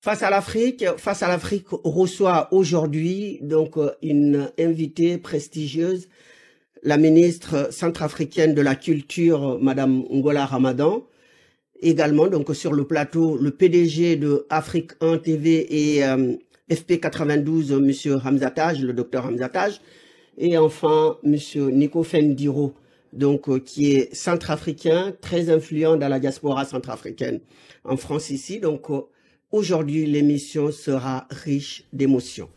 Face à l'Afrique reçoit aujourd'hui donc une invitée prestigieuse, la ministre centrafricaine de la Culture, Madame Ngola Ramadan. Également donc sur le plateau, le PDG de Afrique 1 TV et FP 92, Monsieur Hamza Taj, le docteur Hamza Taj. Et enfin, Monsieur Nico Fendiro, donc qui est centrafricain, très influent dans la diaspora centrafricaine en France ici. Donc aujourd'hui, l'émission sera riche d'émotions.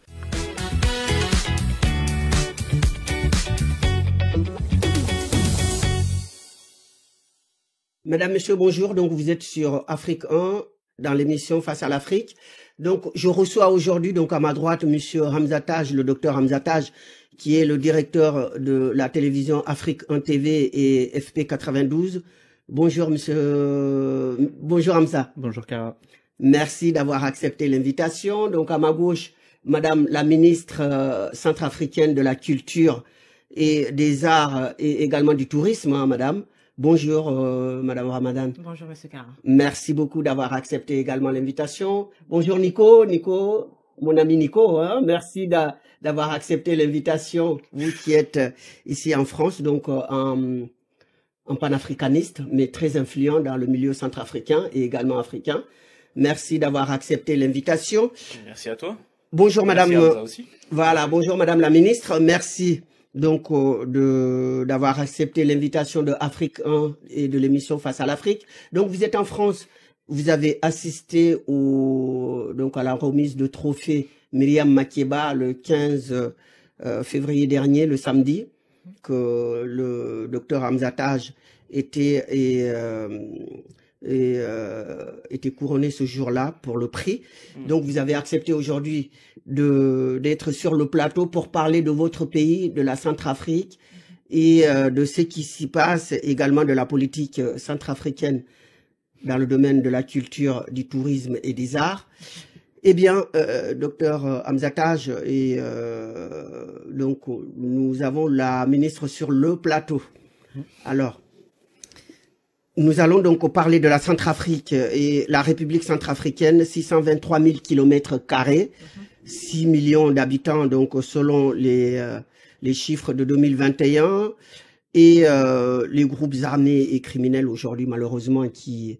Mesdames, Messieurs, bonjour. Donc vous êtes sur Afrique 1 dans l'émission Face à l'Afrique. Donc je reçois aujourd'hui donc à ma droite Monsieur Hamza Taj, le docteur Hamza Taj, qui est le directeur de la télévision Afrique 1 TV et FP 92. Bonjour bonjour Hamza. Bonjour Cara. Merci d'avoir accepté l'invitation. Donc à ma gauche, Madame la ministre centrafricaine de la Culture et des Arts et également du Tourisme, hein, Madame. Bonjour Madame Ramadan. Bonjour Monsieur Cara. Merci beaucoup d'avoir accepté également l'invitation. Bonjour Nico, mon ami Nico, hein, merci d'avoir accepté l'invitation, vous qui êtes ici en France, donc en panafricaniste, mais très influent dans le milieu centrafricain et également africain. Merci d'avoir accepté l'invitation. Merci à toi. Bonjour Merci Madame. à toi aussi. Voilà, bonjour Madame la ministre. Merci donc d'avoir accepté l'invitation de Afrique 1 et de l'émission Face à l'Afrique. Donc vous êtes en France. Vous avez assisté donc à la remise de trophée Myriam Makeba le 15 février dernier, le samedi, que le docteur Hamza Taj était couronné ce jour-là pour le prix. Donc vous avez accepté aujourd'hui d'être sur le plateau pour parler de votre pays, de la Centrafrique et de ce qui s'y passe, également de la politique centrafricaine dans le domaine de la culture, du tourisme et des arts. Eh bien, docteur Hamza Taj, donc nous avons la ministre sur le plateau. Alors, nous allons donc parler de la Centrafrique et la République centrafricaine, 623 000 km², 6 millions d'habitants, donc selon les chiffres de 2021, et les groupes armés et criminels aujourd'hui malheureusement qui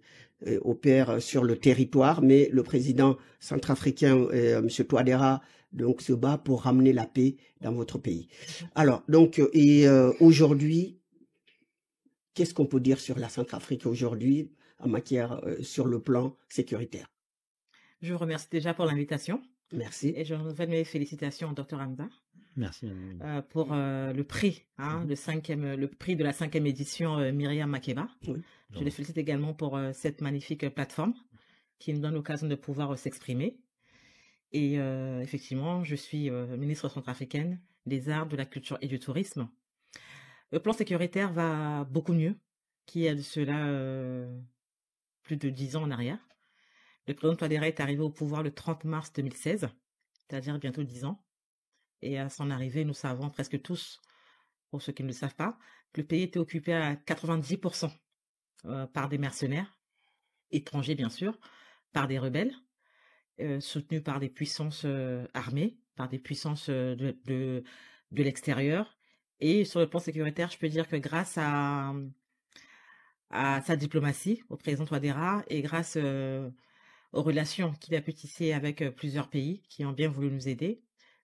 opèrent sur le territoire, mais le président centrafricain, M. Touadéra, donc se bat pour ramener la paix dans votre pays. Alors, donc, aujourd'hui, qu'est-ce qu'on peut dire sur la Centrafrique aujourd'hui en matière sur le plan sécuritaire? Je vous remercie déjà pour l'invitation. Merci. Et je renouvelle mes félicitations au Dr Hamza. Merci. Pour le prix, hein, le prix de la 5e édition Myriam Makeba. Oui. Je les félicite également pour cette magnifique plateforme qui nous donne l'occasion de pouvoir s'exprimer. Et effectivement, je suis ministre centrafricaine des Arts, de la Culture et du Tourisme. Le plan sécuritaire va beaucoup mieux qu'il y a de cela plus de 10 ans en arrière. Le président Touadéra est arrivé au pouvoir le 30 mars 2016, c'est-à-dire bientôt 10 ans. Et à son arrivée, nous savons presque tous, pour ceux qui ne le savent pas, que le pays était occupé à 90% par des mercenaires, étrangers bien sûr, par des rebelles, soutenus par des puissances armées, par des puissances de l'extérieur. Et sur le plan sécuritaire, je peux dire que grâce à sa diplomatie au président Touadéra et grâce aux relations qu'il a pu tisser avec plusieurs pays qui ont bien voulu nous aider,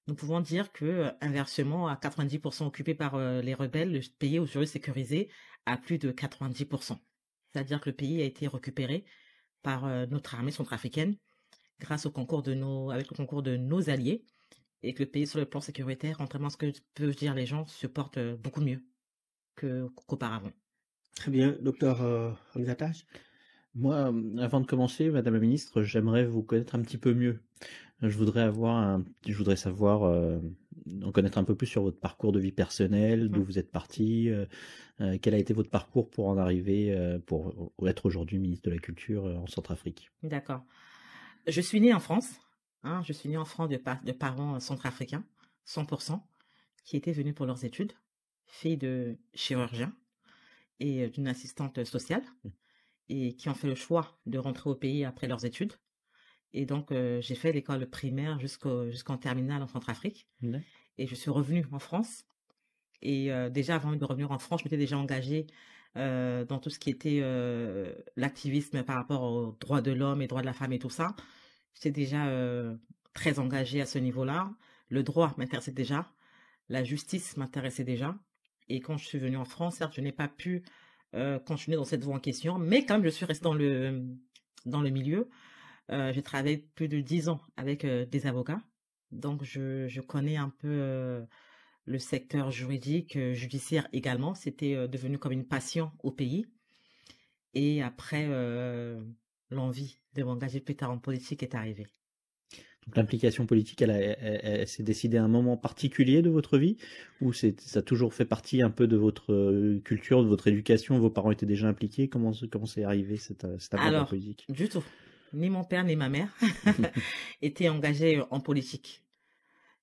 nous pouvons dire que, inversement, à 90% occupé par les rebelles, le pays est aujourd'hui sécurisé à plus de 90%. C'est-à-dire que le pays a été récupéré par notre armée centrafricaine grâce au concours avec le concours de nos alliés, et que le pays, sur le plan sécuritaire, contrairement à ce que peuvent dire les gens, se porte beaucoup mieux qu'auparavant. Très bien, docteur Hamza Taj. Moi, avant de commencer, Madame la Ministre, j'aimerais vous connaître un petit peu mieux. Je voudrais savoir, en connaître un peu plus sur votre parcours de vie personnelle, d'où vous êtes parti, quel a été votre parcours pour en arriver, pour être aujourd'hui ministre de la Culture en Centrafrique. D'accord. Je suis née en France. Hein, je suis née en France de parents centrafricains, 100%, qui étaient venus pour leurs études, fille de chirurgien et d'une assistante sociale, et qui ont fait le choix de rentrer au pays après leurs études. Et donc, j'ai fait l'école primaire jusqu'en terminale en Centrafrique. Ouais. Et je suis revenue en France. Et déjà, avant de revenir en France, je m'étais déjà engagée dans tout ce qui était l'activisme par rapport aux droits de l'homme et droits de la femme et tout ça. J'étais déjà très engagée à ce niveau-là. Le droit m'intéressait déjà. La justice m'intéressait déjà. Et quand je suis venue en France, certes, je n'ai pas pu continuer dans cette voie en question, mais quand même, je suis restée dans le milieu. J'ai travaillé plus de 10 ans avec des avocats. Donc, je connais un peu le secteur juridique, judiciaire également. C'était devenu comme une passion au pays. Et après, l'envie de m'engager plus tard en politique est arrivée. Donc l'implication politique, elle s'est décidée à un moment particulier de votre vie, ou ça a toujours fait partie un peu de votre culture, de votre éducation, vos parents étaient déjà impliqués? Comment c'est arrivé cette aventure politique? Du tout. Ni mon père ni ma mère étaient engagés en politique.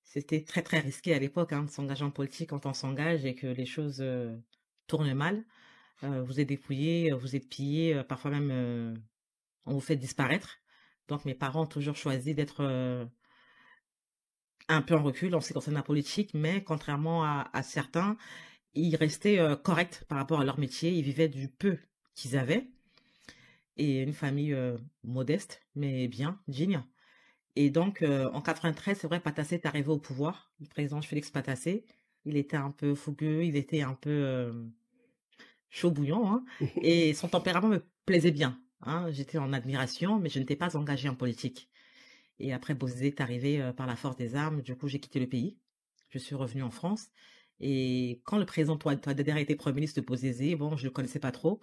C'était très très risqué à l'époque de s'engager en politique quand on s'engage et que les choses tournent mal. Vous êtes dépouillé, vous êtes pillé, parfois même on vous fait disparaître. Donc mes parents ont toujours choisi d'être un peu en recul en ce qui concerne la politique, mais contrairement à certains, ils restaient corrects par rapport à leur métier, ils vivaient du peu qu'ils avaient. Et une famille modeste, mais bien, digne. Et donc, en 93, c'est vrai, Patassé est arrivé au pouvoir, le président Félix Patassé. Il était un peu fougueux, il était un peu chaud bouillant, et son tempérament me plaisait bien. J'étais en admiration, mais je n'étais pas engagée en politique. Et après, Bozizé est arrivé par la force des armes, du coup, j'ai quitté le pays. Je suis revenue en France. Et quand le président Touadéra était Premier ministre de Bozizé, bon, je ne le connaissais pas trop.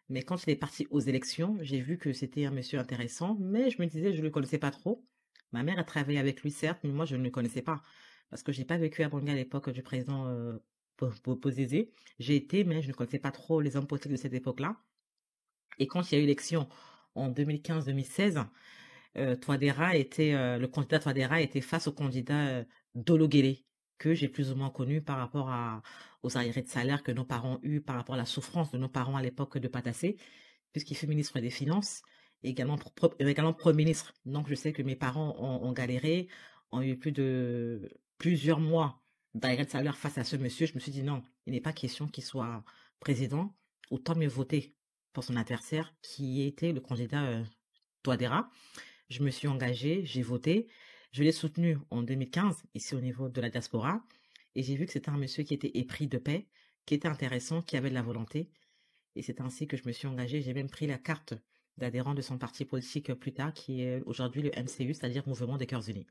Mais quand il est parti aux élections, j'ai vu que c'était un monsieur intéressant, mais je me disais, je ne le connaissais pas trop. Ma mère a travaillé avec lui, certes, mais moi, je ne le connaissais pas. Parce que j'ai pas vécu à Bangui à l'époque du président Bozizé. J'ai été, mais je ne connaissais pas trop les hommes politiques de cette époque-là. Et quand il y a eu l'élection en 2015-2016, le candidat Touadéra était face au candidat Dolo Guélé, que j'ai plus ou moins connu par rapport aux arriérés de salaire que nos parents ont eu, par rapport à la souffrance de nos parents à l'époque de Patassé, puisqu'il fut ministre des Finances, également Premier ministre. Donc je sais que mes parents ont galéré, ont eu plusieurs mois d'arriérés de salaire face à ce monsieur. Je me suis dit non, il n'est pas question qu'il soit président, autant mieux voter pour son adversaire qui était le candidat Touadéra. Je me suis engagée, j'ai voté. Je l'ai soutenu en 2015, ici au niveau de la diaspora. Et j'ai vu que c'était un monsieur qui était épris de paix, qui était intéressant, qui avait de la volonté. Et c'est ainsi que je me suis engagée. J'ai même pris la carte d'adhérent de son parti politique plus tard, qui est aujourd'hui le MCU, c'est-à-dire Mouvement des Cœurs Unis.